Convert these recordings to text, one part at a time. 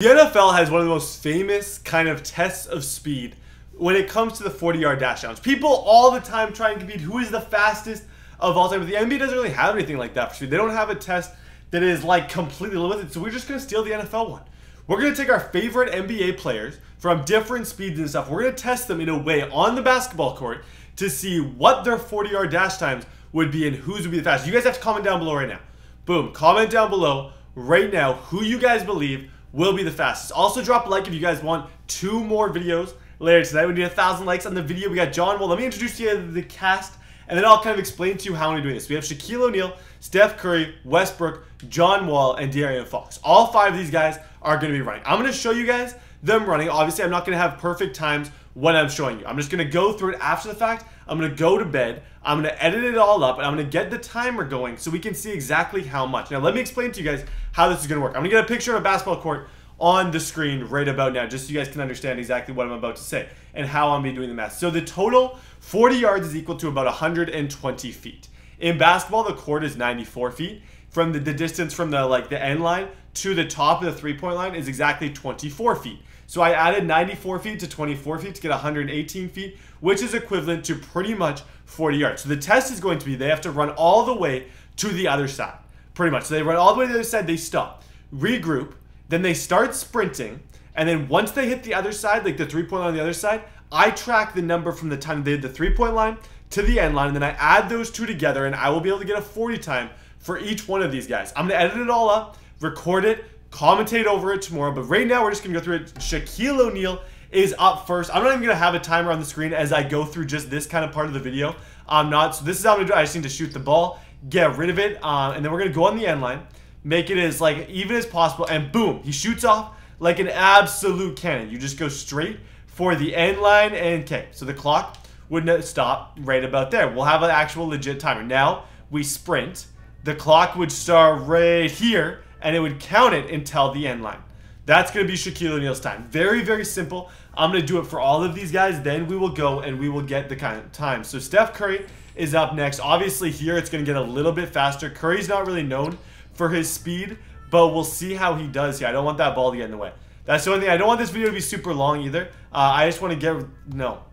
The NFL has one of the most famous kind of tests of speed when it comes to the 40-yard dash downs. People all the time try and compete who is the fastest of all time, but the NBA doesn't really have anything like that for speed. They don't have a test that is like completely limited, so we're just going to steal the NFL one. We're going to take our favorite NBA players from different speeds and stuff. We're going to test them in a way on the basketball court to see what their 40-yard dash times would be and whose would be the fastest. You guys have to comment down below right now. Boom, comment down below right now who you guys believe will be the fastest. Also drop a like if you guys want 2 more videos later tonight. We need 1,000 likes on the video. We got John Wall. Let me introduce you to the cast, and then I'll kind of explain to you how I'm doing this. We have Shaquille ONeal, Steph Curry, Westbrook, John Wall, and De'Aaron Fox. All 5 of these guys are going to be running. I'm going to show you guys them running. Obviously, I'm not going to have perfect times when I'm showing you. I'm just going to go through it after the fact. I'm going to go to bed. I'm going to edit it all up, and I'm going to get the timer going so we can see exactly how much. Now, let me explain to you guys how this is going to work. I'm going to get a picture of a basketball court on the screen right about now, just so you guys can understand exactly what I'm about to say and how I'm going to be doing the math. So the total 40 yards is equal to about 120 feet. In basketball, the court is 94 feet. From the distance from the end line to the top of the three-point line is exactly 24 feet. So I added 94 feet to 24 feet to get 118 feet, which is equivalent to pretty much 40 yards. So the test is going to be they have to run all the way to the other side, pretty much. So they run all the way to the other side, they stop, regroup, then they start sprinting, and then once they hit the other side, like the three-point line on the other side, I track the number from the time they hit the three-point line to the end line, and then I add those two together, and I will be able to get a 40 time for each one of these guys. I'm going to edit it all up, record it, commentate over it tomorrow, but right now we're just going to go through it. Shaquille ONeal is up first. I'm not even going to have a timer on the screen as I go through just this kind of part of the video. I'm not. So this is how I'm going to do it. I just need to shoot the ball, get rid of it, and then we're going to go on the end line, make it as even as possible, and boom, he shoots off like an absolute cannon. You just go straight for the end line, and okay, so the clock would stop right about there. We'll have an actual legit timer. Now we sprint. The clock would start right here, and it would count it until the end line. That's going to be Shaquille ONeal's time. Very, very simple. I'm going to do it for all of these guys. Then we will go and we will get the kind of time. So Steph Curry is up next. Obviously here it's going to get a little bit faster. Curry's not really known for his speed, but we'll see how he does here. I don't want that ball to get in the way. That's the only thing. I don't want this video to be super long either. I just want to get... No.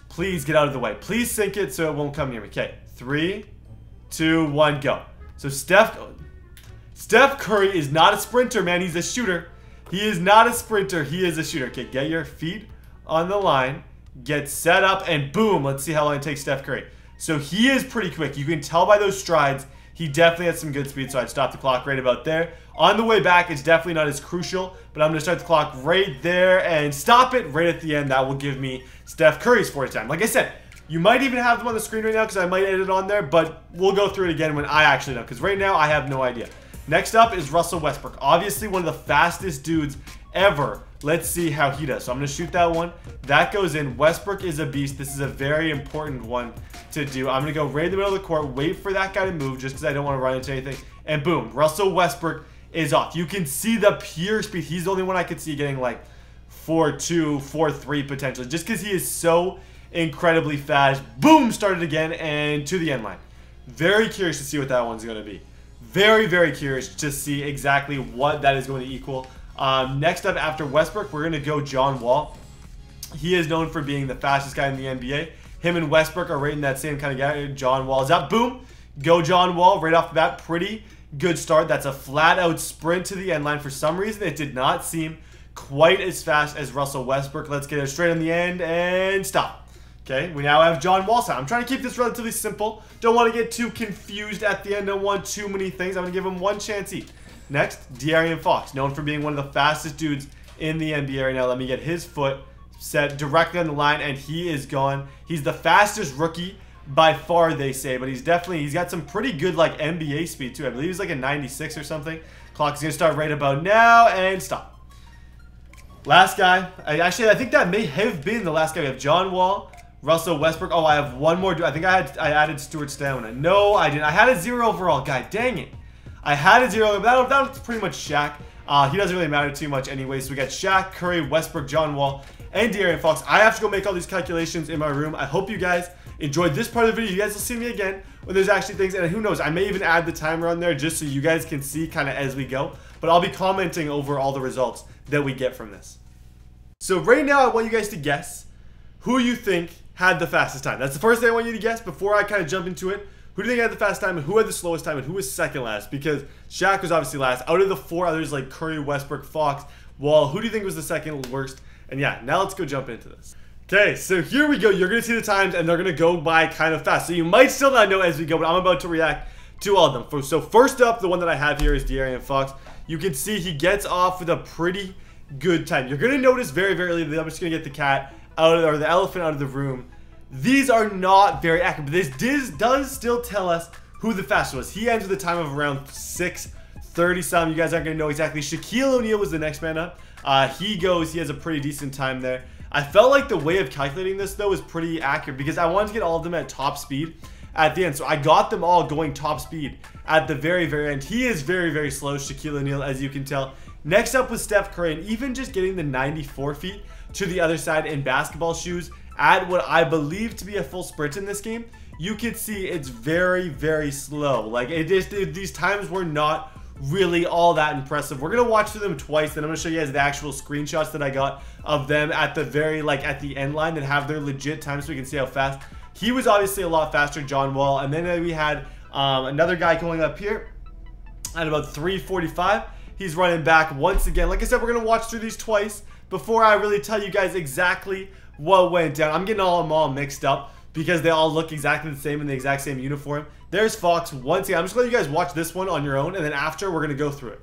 Please get out of the way. Please sync it so it won't come near me. Okay. 3, 2, 1, go. So Steph Curry is not a sprinter, man. He's a shooter. He is not a sprinter. He is a shooter. Okay, get your feet on the line. Get set up, and boom. Let's see how long it takes Steph Curry. So he is pretty quick. You can tell by those strides. He definitely has some good speed, so I'd stop the clock right about there. On the way back, it's definitely not as crucial, but I'm going to start the clock right there and stop it right at the end. That will give me Steph Curry's 40 time. Like I said, you might even have them on the screen right now because I might edit it on there, but we'll go through it again when I actually know, because right now I have no idea. Next up is Russell Westbrook. Obviously one of the fastest dudes ever. Let's see how he does. So I'm going to shoot that one. That goes in. Westbrook is a beast. This is a very important one to do. I'm going to go right in the middle of the court, wait for that guy to move just because I don't want to run into anything. And boom, Russell Westbrook is off. You can see the pure speed. He's the only one I could see getting like 4.2, 4.3 potentially, just because he is so incredibly fast. Boom, started again and to the end line. Very curious to see what that one's going to be. Very, very curious to see exactly what that is going to equal. Next up after Westbrook, we're going to go John Wall. He is known for being the fastest guy in the NBA. Him and Westbrook are right in that same kind of guy. John Wall is up. Boom. Go John Wall right off the bat. Pretty good start. That's a flat out sprint to the end line. For some reason, it did not seem quite as fast as Russell Westbrook. Let's get it straight on the end and stop. Okay, we now have John Wall's time. I'm trying to keep this relatively simple. Don't want to get too confused at the end. Don't want too many things. I'm going to give him one chance each. Next, De'Aaron Fox, known for being one of the fastest dudes in the NBA right now. Let me get his foot set directly on the line, and he is gone. He's the fastest rookie by far, they say, but he's got some pretty good NBA speed too. I believe he's like a 96 or something. Clock is going to start right about now, and stop. Last guy. I think that may have been the last guy. We have John Wall, Russell Westbrook. Oh, I have one more. I think I added Stuart Stamina. No, I didn't. I had a 0 overall. God dang it. I had a 0. That was pretty much Shaq. He doesn't really matter too much anyway. So we got Shaq, Curry, Westbrook, John Wall, and De'Aaron Fox. I have to go make all these calculations in my room. I hope you guys enjoyed this part of the video. You guys will see me again when there's actually things. And who knows, I may even add the timer on there just so you guys can see kind of as we go. but I'll be commenting over all the results that we get from this. So right now, I want you guys to guess who you think had the fastest time. That's the first thing I want you to guess before I kind of jump into it. Who do you think had the fastest time, and who had the slowest time, and who was second last? Because Shaq was obviously last. Out of the 4 others like Curry, Westbrook, Fox, Wall, who do you think was the second worst? And yeah, now let's go jump into this. Okay, so here we go. You're going to see the times, and they're going to go by kind of fast. So you might still not know as we go, but I'm about to react to all of them. So first up, the one that I have here is De'Aaron Fox. You can see he gets off with a pretty good time. You're going to notice very, very early that I'm just going to get the cat out of, or the elephant out of the room. These are not very accurate, but this does still tell us who the fastest was. He ends with a time of around 6:30 something. You guys aren't going to know exactly. Shaquille ONeal was the next man up. He has a pretty decent time there. I felt like the way of calculating this, though, is pretty accurate because I wanted to get all of them at top speed at the end. So I got them all going top speed at the very, very end. He is very, very slow, Shaquille ONeal, as you can tell. Next up was Steph Curry, and even just getting the 94 feet to the other side in basketball shoes at what I believe to be a full sprint in this game, you can see it's very, very slow. Like, these times were not really all that impressive. We're gonna watch through them twice, then I'm gonna show you guys the actual screenshots that I got of them at the very, like, at the end line that have their legit time so we can see how fast. He was obviously a lot faster, John Wall, and then we had another guy going up here at about 3:45. He's running back once again. Like I said, we're gonna watch through these twice before I really tell you guys exactly what went down. I'm getting them all mixed up because they all look exactly the same in the exact same uniform. There's Fox once again. I'm just gonna let you guys watch this one on your own, and then after we're gonna go through it.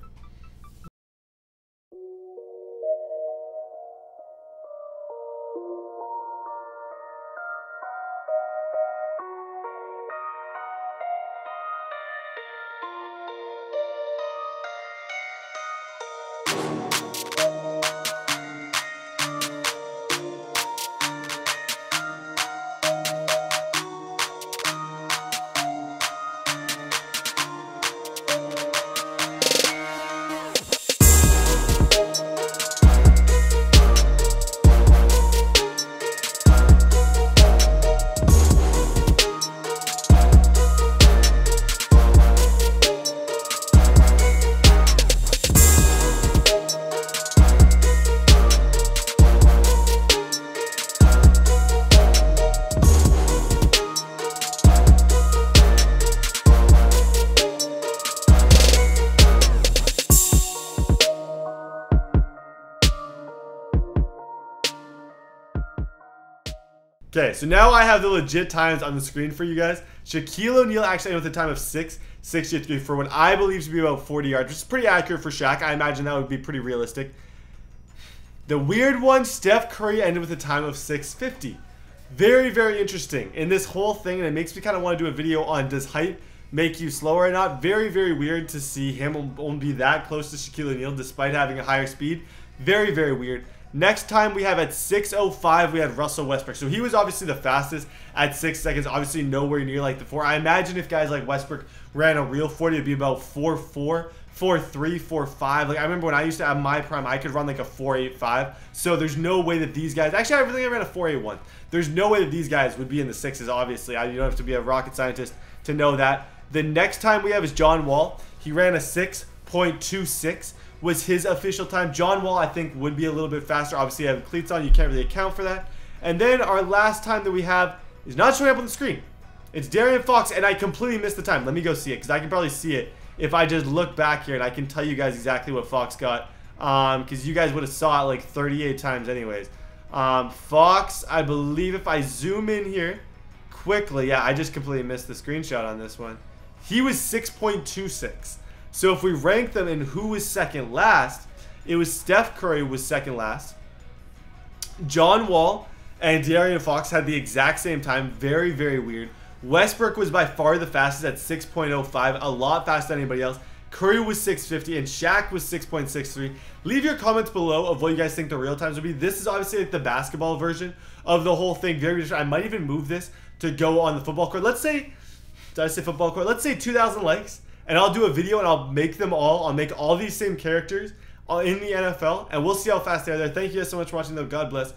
Okay, so now I have the legit times on the screen for you guys. Shaquille O'Neal actually ended with a time of 6:63 for what I believe to be about 40 yards, which is pretty accurate for Shaq. I imagine that would be pretty realistic. The weird one, Steph Curry ended with a time of 6:50. Very, very interesting in this whole thing, and it makes me kind of want to do a video on does height make you slower or not. Very, very weird to see him only be that close to Shaquille O'Neal despite having a higher speed. Very, very weird. Next time we have at 6:05, we had Russell Westbrook. So he was obviously the fastest at 6 seconds. Obviously nowhere near like the 4. I imagine if guys like Westbrook ran a real 40, it'd be about 4.4, 4.3, 4.5. Like I remember when I used to have my prime, I could run like a 4.85. So there's no way that these guys, actually I really ran a 4.81. There's no way that these guys would be in the 6s, obviously. You don't have to be a rocket scientist to know that. The next time we have is John Wall. He ran a 6.26. was his official time. John Wall, I think, would be a little bit faster. Obviously, I have cleats on. You can't really account for that. And then our last time that we have is not showing up on the screen. It's De'Aaron Fox, and I completely missed the time. Let me go see it, because I can probably see it if I just look back here, and I can tell you guys exactly what Fox got, because you guys would have saw it like 38 times anyways. Fox, I believe if I zoom in here quickly, yeah, I just completely missed the screenshot on this one. He was 6.26. So if we rank them in who was second last, it was Steph Curry was second last. John Wall and De'Aaron Fox had the exact same time. Very, very weird. Westbrook was by far the fastest at 6.05, a lot faster than anybody else. Curry was 6.50 and Shaq was 6.63. Leave your comments below of what you guys think the real times would be. This is obviously like the basketball version of the whole thing. Very different. I might even move this to go on the football court. Let's say, did I say football court? Let's say 2,000 likes. And I'll do a video and I'll make them all. I'll make all these same characters in the NFL. And we'll see how fast they are there. Thank you guys so much for watching though. God bless.